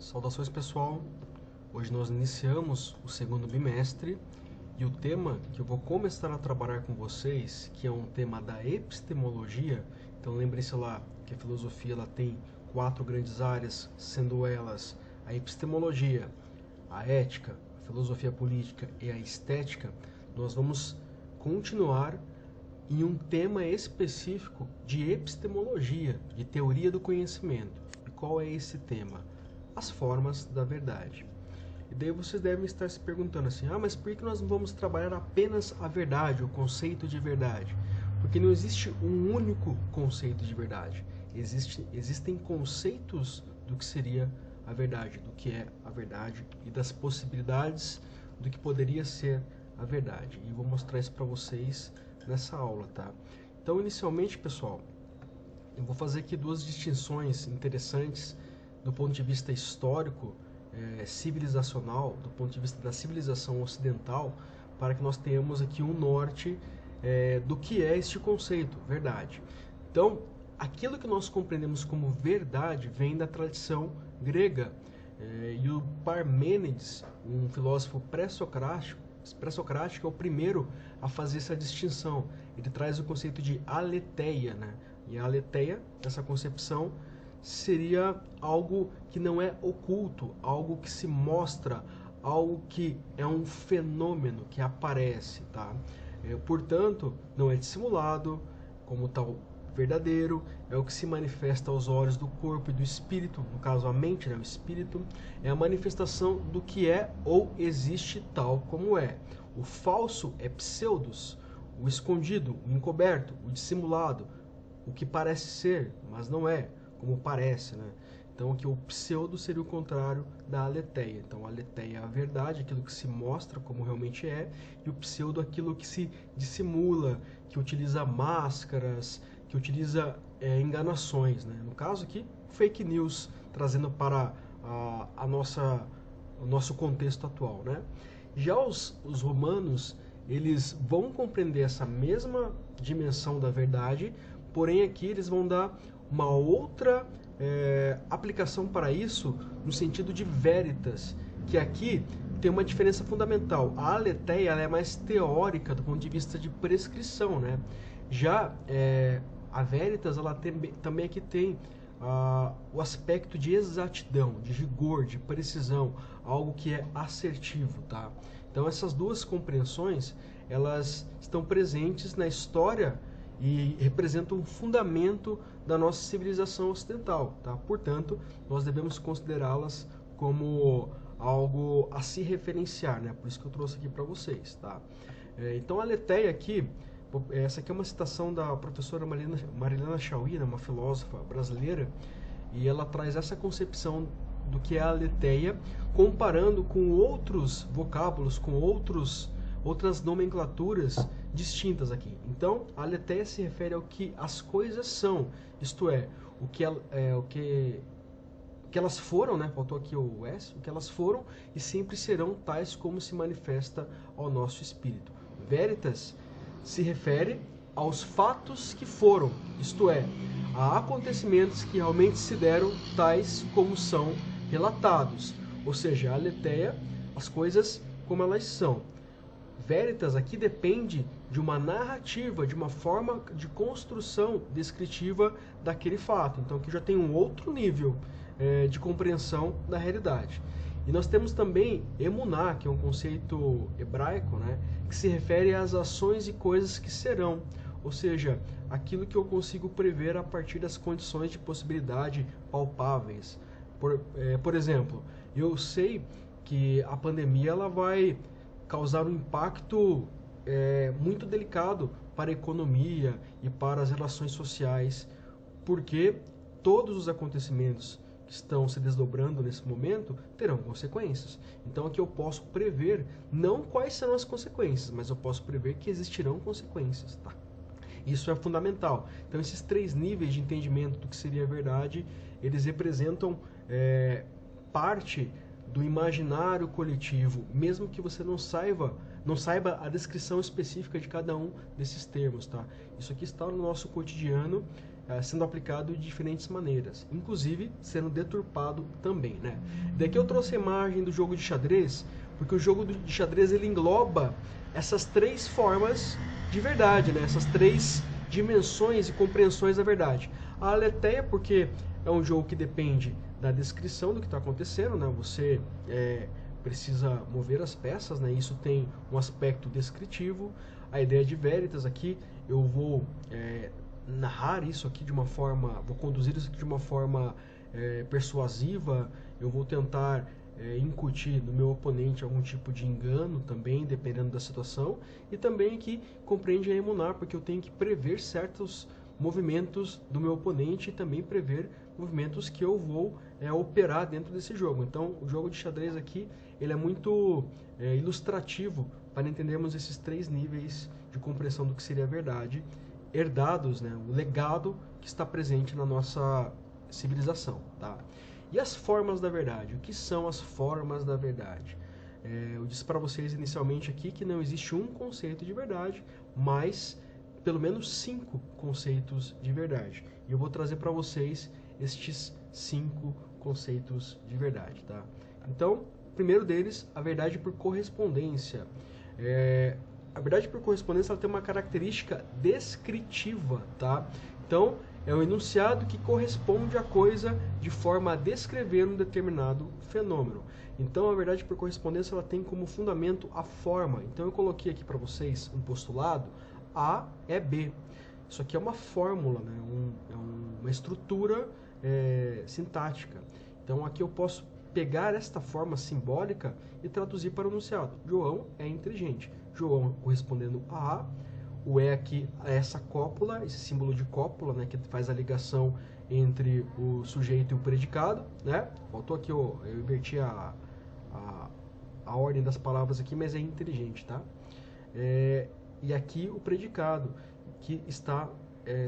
Saudações, pessoal. Hoje nós iniciamos o segundo bimestre e o tema que eu vou começar a trabalhar com vocês, que é um tema da epistemologia. Então lembre-se lá que a filosofia ela tem 4 grandes áreas, sendo elas a epistemologia, a ética, a filosofia política e a estética. Nós vamos continuar em um tema específico de epistemologia, de teoria do conhecimento. E qual é esse tema? As formas da verdade. E daí vocês devem estar se perguntando assim, mas por que nós não vamos trabalhar apenas a verdade, o conceito de verdade? Porque não existe um único conceito de verdade. Existem conceitos do que seria a verdade, do que é a verdade e das possibilidades do que poderia ser a verdade. E eu vou mostrar isso para vocês nessa aula, tá? Então, inicialmente, pessoal, eu vou fazer aqui 2 distinções interessantes do ponto de vista histórico, civilizacional, do ponto de vista da civilização ocidental, para que nós tenhamos aqui um norte do que é este conceito, verdade. Então, aquilo que nós compreendemos como verdade vem da tradição grega, e o Parmênides, um filósofo pré-socrático, é o primeiro a fazer essa distinção. Ele traz o conceito de aletheia, né? E a aletheia, essa concepção, seria algo que não é oculto, algo que se mostra, algo que é um fenômeno que aparece, tá? Portanto, não é dissimulado, como tal verdadeiro, é o que se manifesta aos olhos do corpo e do espírito, no caso a mente, né, o espírito, é a manifestação do que é ou existe tal como é. O falso é pseudos, o escondido, o encoberto, o dissimulado, o que parece ser, mas não é, como parece, né? Então aqui o pseudo seria o contrário da aletheia. Então a aletheia é a verdade, aquilo que se mostra como realmente é, e o pseudo aquilo que se dissimula, que utiliza máscaras, que utiliza enganações, né? No caso aqui, fake news, trazendo para o nosso contexto atual, né? Já os romanos, eles vão compreender essa mesma dimensão da verdade, porém aqui eles vão dar uma outra aplicação para isso no sentido de veritas, que aqui tem uma diferença fundamental. A aletheia ela é mais teórica do ponto de vista de prescrição, né? Já a veritas ela também aqui tem o aspecto de exatidão, de rigor, de precisão, algo que é assertivo, tá? Então essas duas compreensões elas estão presentes na história e representam um fundamento da nossa civilização ocidental, tá? Portanto, nós devemos considerá-las como algo a se referenciar, né? Por isso que eu trouxe aqui para vocês, tá? Então a aletheia aqui, essa aqui é uma citação da professora Marilena Chauí, uma filósofa brasileira, e ela traz essa concepção do que é a aletheia, comparando com outros vocábulos, com outras nomenclaturas distintas aqui. Então, a aletheia se refere ao que as coisas são, isto é, o que elas foram, né? Faltou aqui o S, o que elas foram e sempre serão tais como se manifesta ao nosso espírito. Veritas se refere aos fatos que foram, isto é, a acontecimentos que realmente se deram tais como são relatados. Ou seja, a aletheia, as coisas como elas são. Veritas aqui depende de uma narrativa, de uma forma de construção descritiva daquele fato. Então aqui já tem um outro nível de compreensão da realidade. E nós temos também emuná, que é um conceito hebraico, né, que se refere às ações e coisas que serão, ou seja, aquilo que eu consigo prever a partir das condições de possibilidade palpáveis. Por exemplo, eu sei que a pandemia ela vai causar um impacto muito delicado para a economia e para as relações sociais, porque todos os acontecimentos que estão se desdobrando nesse momento terão consequências. Então aqui eu posso prever não quais serão as consequências, mas eu posso prever que existirão consequências, tá? Isso é fundamental. Então esses 3 níveis de entendimento do que seria a verdade, eles representam parte do imaginário coletivo, mesmo que você não saiba a descrição específica de cada um desses termos, tá? Isso aqui está no nosso cotidiano, sendo aplicado de diferentes maneiras, inclusive sendo deturpado também, né? Daqui eu trouxe a imagem do jogo de xadrez, porque o jogo de xadrez ele engloba essas três formas de verdade, né? Essas três dimensões e compreensões da verdade. A aletheia, porque é um jogo que depende da descrição do que está acontecendo, né? Você precisa mover as peças, né? Isso tem um aspecto descritivo. A ideia de veritas aqui, eu vou narrar isso aqui de uma forma, vou conduzir isso aqui de uma forma persuasiva, eu vou tentar incutir no meu oponente algum tipo de engano também, dependendo da situação, e também aqui compreende a emunar, porque eu tenho que prever certos movimentos do meu oponente e também prever movimentos que eu vou operar dentro desse jogo. Então, o jogo de xadrez aqui, ele é muito ilustrativo para entendermos esses três níveis de compreensão do que seria a verdade, herdados, né, o legado que está presente na nossa civilização, tá? E as formas da verdade? O que são as formas da verdade? Eu disse para vocês inicialmente aqui que não existe um conceito de verdade, mas pelo menos 5 conceitos de verdade. E eu vou trazer para vocês estes 5 conceitos de verdade, tá? Então, o primeiro deles, a verdade por correspondência. A verdade por correspondência ela tem uma característica descritiva, tá? Então, é um enunciado que corresponde à coisa de forma a descrever um determinado fenômeno. Então, a verdade por correspondência ela tem como fundamento a forma. Então, eu coloquei aqui para vocês um postulado: A é B. Isso aqui é uma fórmula, né? Uma estrutura sintática. Então, aqui eu posso pegar esta forma simbólica e traduzir para o enunciado. João é inteligente. João correspondendo a A. O aqui é essa cópula, esse símbolo de cópula, né, que faz a ligação entre o sujeito e o predicado, né? Faltou aqui, eu inverti a ordem das palavras aqui, mas é inteligente, tá? E aqui o predicado, que está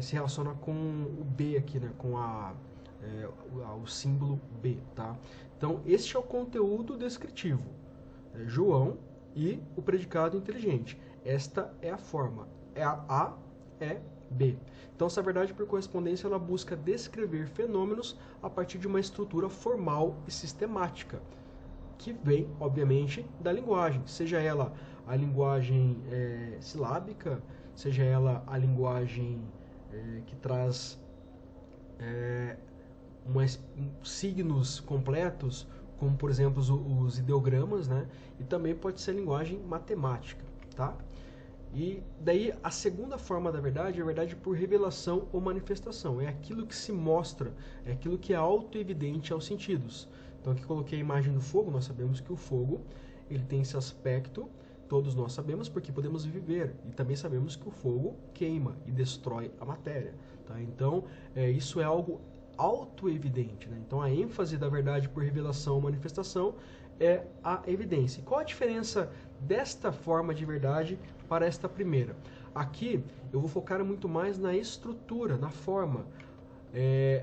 se relaciona com o B aqui, né, com o símbolo B, tá? Então, este é o conteúdo descritivo. João e o predicado inteligente. Esta é a forma. A é B. Então, essa verdade por correspondência ela busca descrever fenômenos a partir de uma estrutura formal e sistemática, que vem, obviamente, da linguagem, seja ela a linguagem silábica, seja ela a linguagem que traz signos completos, como, por exemplo, os ideogramas, né? E também pode ser linguagem matemática, tá? E daí a segunda forma da verdade é a verdade por revelação ou manifestação. É aquilo que se mostra, é aquilo que é auto-evidente aos sentidos. Então aqui coloquei a imagem do fogo. Nós sabemos que o fogo ele tem esse aspecto, todos nós sabemos porque podemos viver. E também sabemos que o fogo queima e destrói a matéria, tá? Então isso é algo auto-evidente, né? Então a ênfase da verdade por revelação ou manifestação é a evidência. E qual a diferença desta forma de verdade para esta primeira? Aqui eu vou focar muito mais na estrutura, na forma.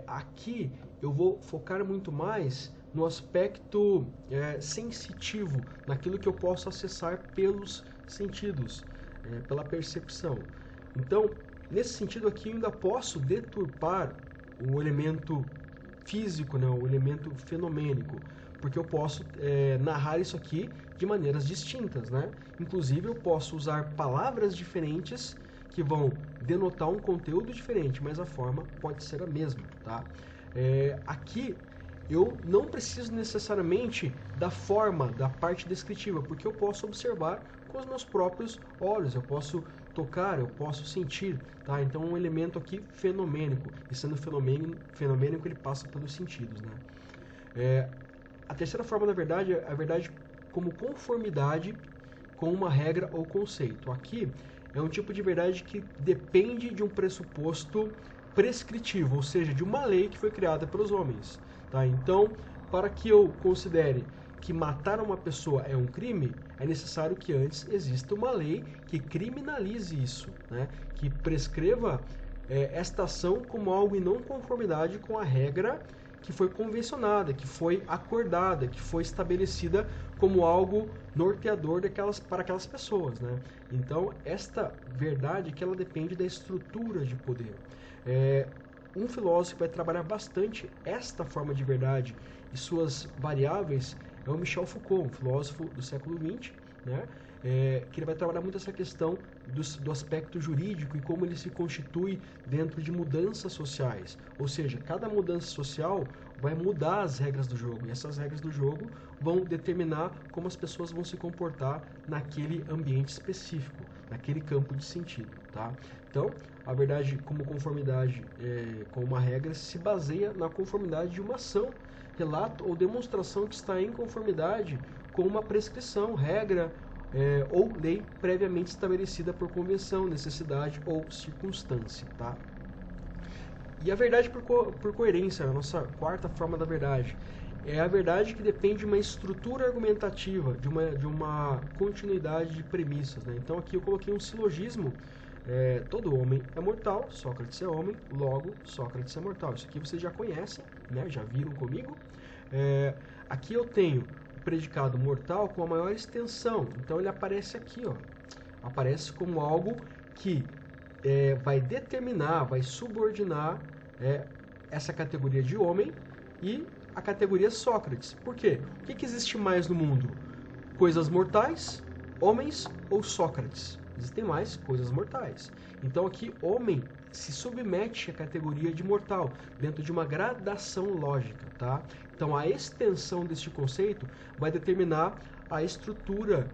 Aqui eu vou focar muito mais no aspecto sensitivo, naquilo que eu posso acessar pelos sentidos, pela percepção. Então, nesse sentido aqui eu ainda posso deturpar o elemento físico, né, o elemento fenomênico, porque eu posso narrar isso aqui de maneiras distintas, né? Inclusive eu posso usar palavras diferentes que vão denotar um conteúdo diferente, mas a forma pode ser a mesma, tá? Aqui eu não preciso necessariamente da forma, da parte descritiva, porque eu posso observar com os meus próprios olhos, eu posso tocar, eu posso sentir, tá? Então um elemento aqui fenomênico, e sendo fenomênico ele passa pelos sentidos, né? A terceira forma da verdade é a verdade como conformidade com uma regra ou conceito. Aqui é um tipo de verdade que depende de um pressuposto prescritivo, ou seja, de uma lei que foi criada pelos homens, tá? Então, para que eu considere que matar uma pessoa é um crime, é necessário que antes exista uma lei que criminalize isso, né? Que prescreva esta ação como algo em não conformidade com a regra que foi convencionada, que foi acordada, que foi estabelecida como algo norteador para aquelas pessoas, né? Então, esta verdade que ela depende da estrutura de poder. um filósofo que vai trabalhar bastante esta forma de verdade e suas variáveis é o Michel Foucault, um filósofo do século XX, né? Que ele vai trabalhar muito essa questão do aspecto jurídico e como ele se constitui dentro de mudanças sociais. Ou seja, cada mudança social vai mudar as regras do jogo, e essas regras do jogo vão determinar como as pessoas vão se comportar naquele ambiente específico, naquele campo de sentido, tá? Então, a verdade como conformidade com uma regra se baseia na conformidade de uma ação, relato ou demonstração que está em conformidade com uma prescrição, regra ou lei previamente estabelecida por convenção, necessidade ou circunstância, tá? E a verdade por coerência, a nossa quarta forma da verdade, é a verdade que depende de uma estrutura argumentativa, de uma continuidade de premissas, né? Então aqui eu coloquei um silogismo, todo homem é mortal, Sócrates é homem, logo Sócrates é mortal. Isso aqui vocês já conhecem, né? Já viram comigo. Aqui eu tenho o predicado mortal com a maior extensão, então ele aparece aqui, ó, aparece como algo que vai determinar, vai subordinar essa categoria de homem e a categoria Sócrates. Por quê? O que existe mais no mundo? Coisas mortais, homens ou Sócrates? Existem mais coisas mortais. Então aqui, homem se submete à categoria de mortal, dentro de uma gradação lógica, tá? Então a extensão deste conceito vai determinar a estrutura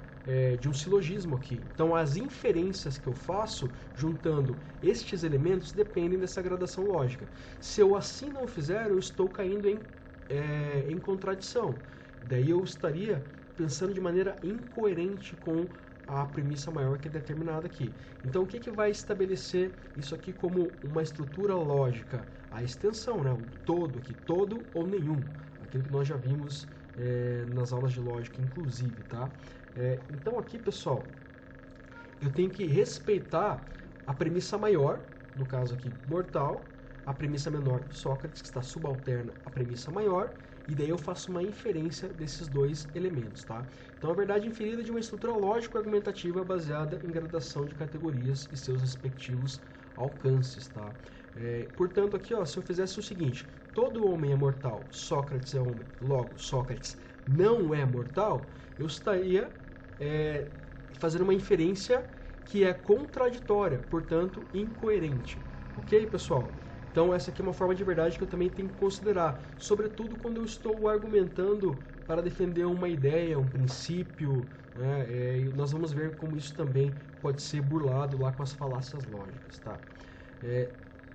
de um silogismo aqui. Então as inferências que eu faço, juntando estes elementos, dependem dessa gradação lógica. Se eu assim não fizer, eu estou caindo em contradição. Daí eu estaria pensando de maneira incoerente com a premissa maior que é determinada aqui. Então o que vai estabelecer isso aqui como uma estrutura lógica? A extensão, né? O todo aqui, todo ou nenhum. Aquilo que nós já vimos nas aulas de lógica, inclusive, tá? Então aqui, pessoal, eu tenho que respeitar a premissa maior, no caso aqui, mortal, a premissa menor, Sócrates, que está subalterna à premissa maior, e daí eu faço uma inferência desses dois elementos, tá? Então, a verdade inferida de uma estrutura lógico-argumentativa baseada em gradação de categorias e seus respectivos alcances, tá? Portanto, aqui, ó, se eu fizesse o seguinte, todo homem é mortal, Sócrates é homem, logo, Sócrates não é mortal, eu estaria fazendo uma inferência que é contraditória, portanto, incoerente. Ok, pessoal? Então essa aqui é uma forma de verdade que eu também tenho que considerar, sobretudo quando eu estou argumentando para defender uma ideia, um princípio, né? E nós vamos ver como isso também pode ser burlado lá com as falácias lógicas, tá?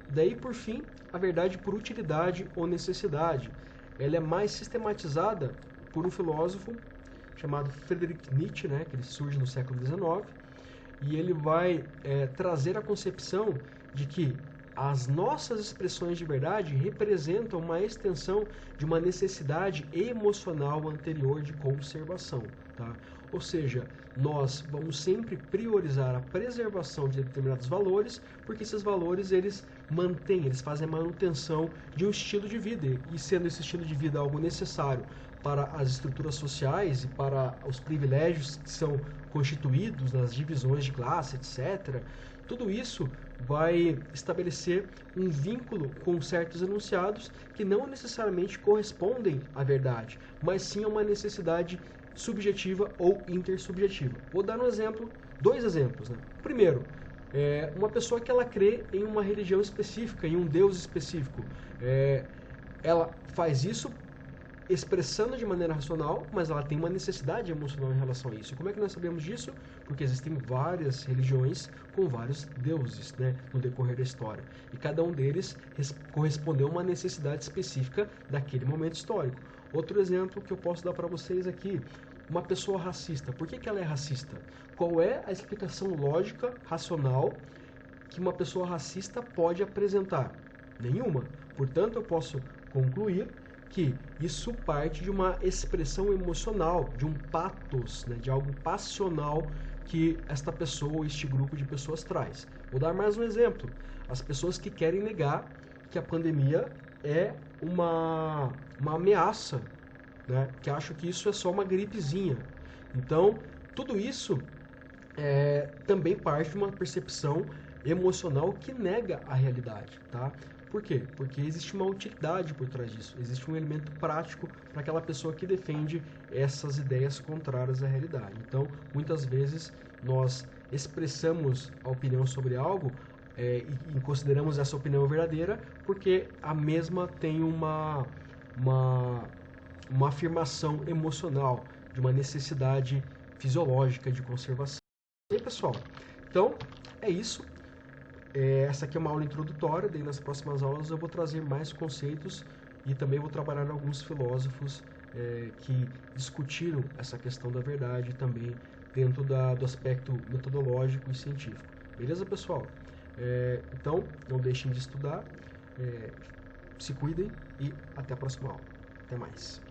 Daí, por fim, a verdade por utilidade ou necessidade. Ela é mais sistematizada por um filósofo chamado Friedrich Nietzsche, né? Que ele surge no século XIX, e ele vai trazer a concepção de que as nossas expressões de verdade representam uma extensão de uma necessidade emocional anterior de conservação, tá? Ou seja, nós vamos sempre priorizar a preservação de determinados valores, porque esses valores eles fazem a manutenção de um estilo de vida, e sendo esse estilo de vida algo necessário para as estruturas sociais e para os privilégios que são constituídos nas divisões de classe, etc., tudo isso vai estabelecer um vínculo com certos enunciados que não necessariamente correspondem à verdade, mas sim a uma necessidade subjetiva ou intersubjetiva. Vou dar dois exemplos, né? Primeiro, uma pessoa que ela crê em uma religião específica, em um Deus específico. Ela faz isso expressando de maneira racional, mas ela tem uma necessidade emocional em relação a isso. E como é que nós sabemos disso? Porque existem várias religiões com vários deuses, né, no decorrer da história. E cada um deles correspondeu a uma necessidade específica daquele momento histórico. Outro exemplo que eu posso dar para vocês aqui, uma pessoa racista. Por que ela é racista? Qual é a explicação lógica, racional, que uma pessoa racista pode apresentar? Nenhuma. Portanto, eu posso concluir que isso parte de uma expressão emocional, de um pathos, né, de algo passional que esta pessoa ou este grupo de pessoas traz. Vou dar mais um exemplo. As pessoas que querem negar que a pandemia é uma ameaça, né, que acham que isso é só uma gripezinha. Então, tudo isso também parte de uma percepção emocional que nega a realidade, tá? Por quê? Porque existe uma utilidade por trás disso, existe um elemento prático para aquela pessoa que defende essas ideias contrárias à realidade. Então, muitas vezes, nós expressamos a opinião sobre algo e consideramos essa opinião verdadeira porque a mesma tem uma afirmação emocional, de uma necessidade fisiológica de conservação. E aí, pessoal, então é isso. Essa aqui é uma aula introdutória, daí nas próximas aulas eu vou trazer mais conceitos e também vou trabalhar em alguns filósofos que discutiram essa questão da verdade também dentro do aspecto metodológico e científico. Beleza, pessoal? Então, não deixem de estudar, se cuidem e até a próxima aula. Até mais.